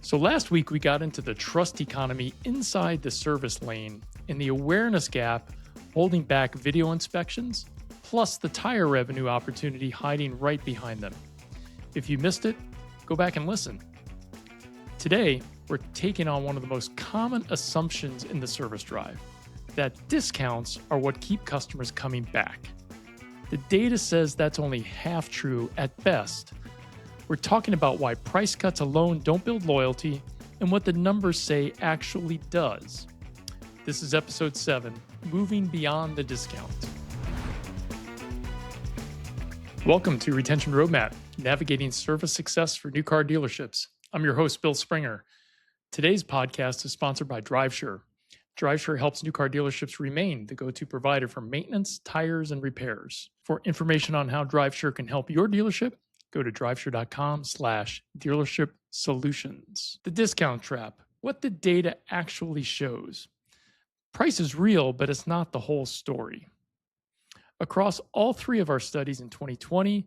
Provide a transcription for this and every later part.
So last week we got into the trust economy inside the service lane and the awareness gap holding back video inspections, plus the tire revenue opportunity hiding right behind them. If you missed it, go back and listen. Today, we're taking on one of the most common assumptions in the service drive, that discounts are what keep customers coming back. The data says that's only half true at best. We're talking about why price cuts alone don't build loyalty and what the numbers say actually does. This is episode 7, Moving Beyond the Discount. Welcome to Retention Roadmap, navigating service success for new car dealerships. I'm your host, Bill Springer. Today's podcast is sponsored by DriveSure. DriveSure helps new car dealerships remain the go-to provider for maintenance, tires, and repairs. For information on how DriveSure can help your dealership, go to drivesure.com/dealership solutions. The discount trap, what the data actually shows. Price is real, but it's not the whole story. Across all three of our studies in 2020,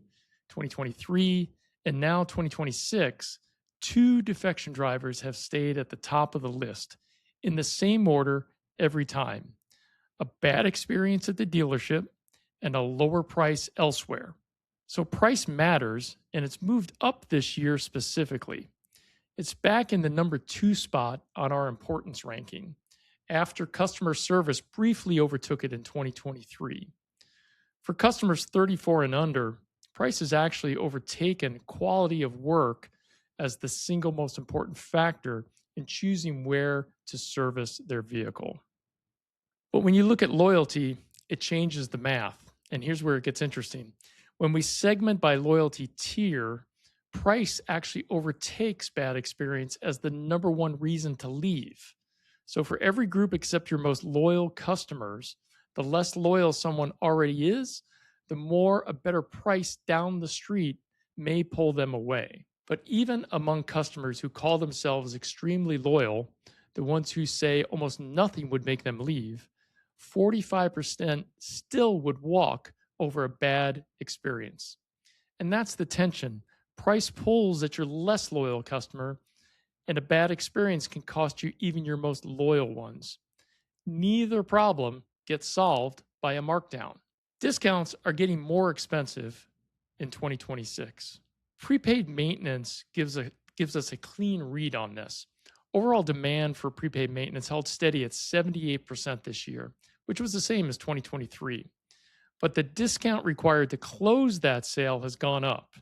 2023, and now 2026, 2 defection drivers have stayed at the top of the list in the same order every time: a bad experience at the dealership and a lower price elsewhere. So price matters, and it's moved up this year specifically. It's back in the number 2 spot on our importance ranking, after customer service briefly overtook it in 2023. For customers 34 and under, price has actually overtaken quality of work as the single most important factor in choosing where to service their vehicle. But when you look at loyalty, it changes the math. And here's where it gets interesting. When we segment by loyalty tier, price actually overtakes bad experience as the number 1 reason to leave. So for every group except your most loyal customers, the less loyal someone already is, the more a better price down the street may pull them away. But even among customers who call themselves extremely loyal, the ones who say almost nothing would make them leave, 45% still would walk over a bad experience. And that's the tension. Price pulls at your less loyal customer, and a bad experience can cost you even your most loyal ones. Neither problem gets solved by a markdown. Discounts are getting more expensive in 2026. Prepaid maintenance gives us a clean read on this. Overall demand for prepaid maintenance held steady at 78% this year, which was the same as 2023. But the discount required to close that sale has gone up.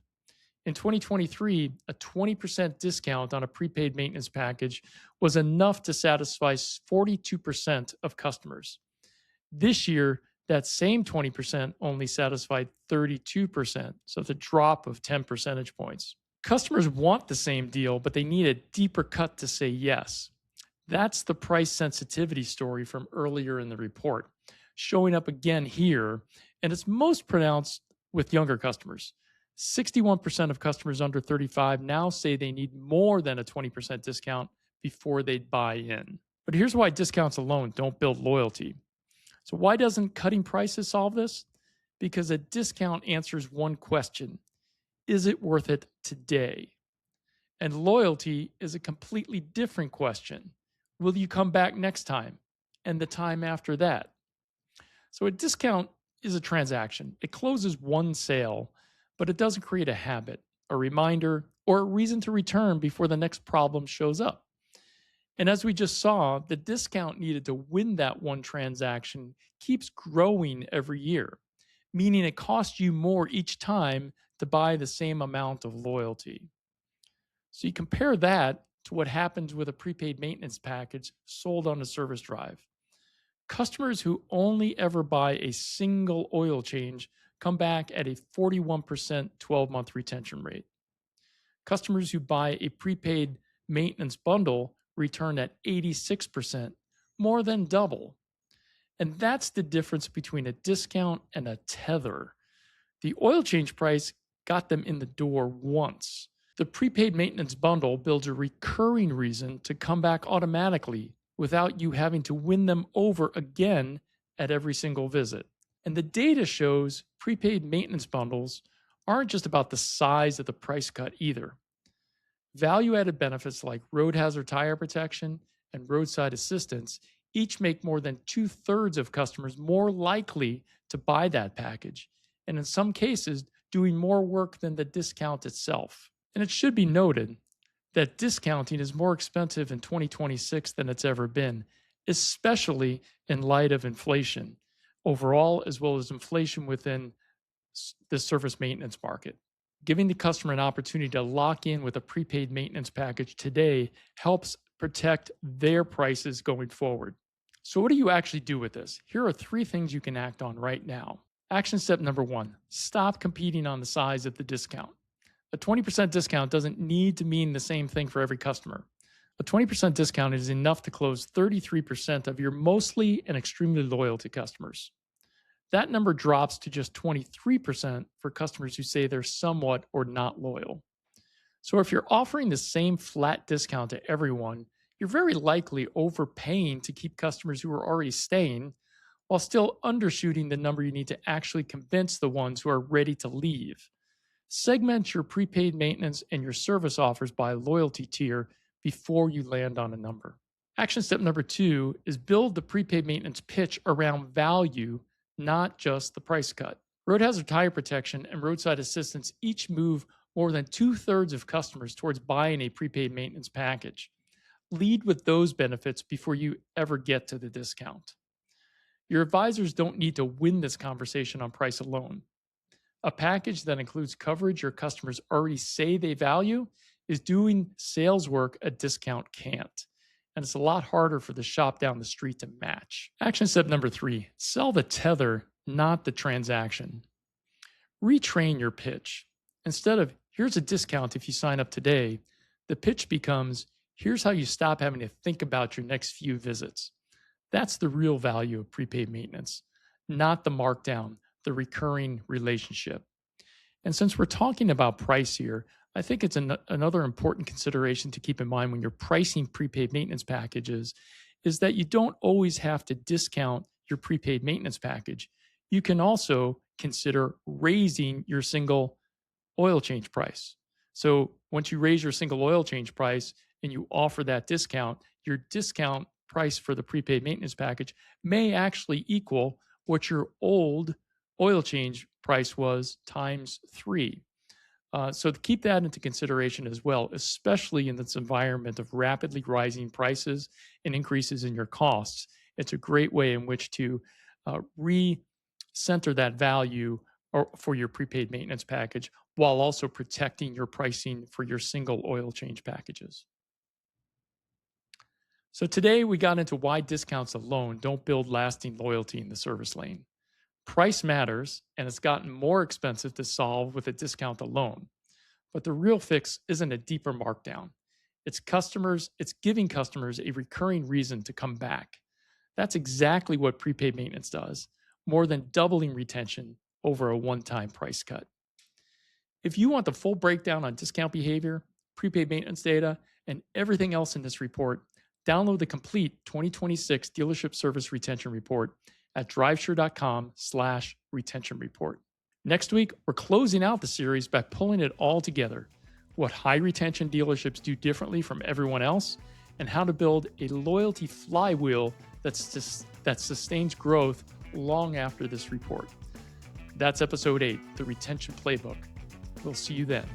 In 2023, a 20% discount on a prepaid maintenance package was enough to satisfy 42% of customers. This year, that same 20% only satisfied 32%, so it's a drop of 10 percentage points. Customers want the same deal, but they need a deeper cut to say yes. That's the price sensitivity story from earlier in the report, showing up again here, and it's most pronounced with younger customers. 61% of customers under 35 now say they need more than a 20% discount before they'd buy in. But here's why discounts alone don't build loyalty. So why doesn't cutting prices solve this? Because a discount answers one question: is it worth it today? And loyalty is a completely different question. Will you come back next time and the time after that? So a discount is a transaction. It closes one sale, but it doesn't create a habit, a reminder, or a reason to return before the next problem shows up. And as we just saw, the discount needed to win that one transaction keeps growing every year, meaning it costs you more each time to buy the same amount of loyalty. So you compare that to what happens with a prepaid maintenance package sold on a service drive. Customers who only ever buy a single oil change come back at a 41% 12-month retention rate. Customers who buy a prepaid maintenance bundle return at 86%, more than double. And that's the difference between a discount and a tether. The oil change price got them in the door once. The prepaid maintenance bundle builds a recurring reason to come back automatically without you having to win them over again at every single visit. And the data shows prepaid maintenance bundles aren't just about the size of the price cut either. Value-added benefits like road hazard tire protection and roadside assistance each make more than two-thirds of customers more likely to buy that package, and in some cases, doing more work than the discount itself. And it should be noted that discounting is more expensive in 2026 than it's ever been, especially in light of inflation overall, as well as inflation within the service maintenance market. Giving the customer an opportunity to lock in with a prepaid maintenance package today helps protect their prices going forward. So, what do you actually do with this? Here are 3 things you can act on right now. Action step number 1: stop competing on the size of the discount. A 20% discount doesn't need to mean the same thing for every customer. A 20% discount is enough to close 33% of your mostly and extremely loyal to customers. That number drops to just 23% for customers who say they're somewhat or not loyal. So if you're offering the same flat discount to everyone, you're very likely overpaying to keep customers who are already staying while still undershooting the number you need to actually convince the ones who are ready to leave. Segment your prepaid maintenance and your service offers by loyalty tier before you land on a number. Action step number 2 is build the prepaid maintenance pitch around value, not just the price cut. Road hazard tire protection and roadside assistance each move more than two-thirds of customers towards buying a prepaid maintenance package. Lead with those benefits before you ever get to the discount. Your advisors don't need to win this conversation on price alone. A package that includes coverage your customers already say they value is doing sales work a discount can't. And it's a lot harder for the shop down the street to match. Action step number 3, sell the tether, not the transaction. Retrain your pitch. Instead of, here's a discount if you sign up today, the pitch becomes, here's how you stop having to think about your next few visits. That's the real value of prepaid maintenance, not the markdown, the recurring relationship. And since we're talking about price here, I think it's another important consideration to keep in mind when you're pricing prepaid maintenance packages is that you don't always have to discount your prepaid maintenance package. You can also consider raising your single oil change price. So once you raise your single oil change price and you offer that discount, your discount price for the prepaid maintenance package may actually equal what your old oil change price was times 3. So keep that into consideration as well, especially in this environment of rapidly rising prices and increases in your costs. It's a great way in which to recenter that value for your prepaid maintenance package while also protecting your pricing for your single oil change packages. So today we got into why discounts alone don't build lasting loyalty in the service lane. Price matters, and it's gotten more expensive to solve with a discount alone. But the real fix isn't a deeper markdown. It's giving customers a recurring reason to come back. That's exactly what prepaid maintenance does, more than doubling retention over a one-time price cut. If you want the full breakdown on discount behavior, prepaid maintenance data, and everything else in this report, download the complete 2026 Dealership Service Retention Report at drivesure.com/retention report. Next week, we're closing out the series by pulling it all together, what high retention dealerships do differently from everyone else, and how to build a loyalty flywheel that sustains growth long after this report. That's episode 8, the Retention Playbook. We'll see you then.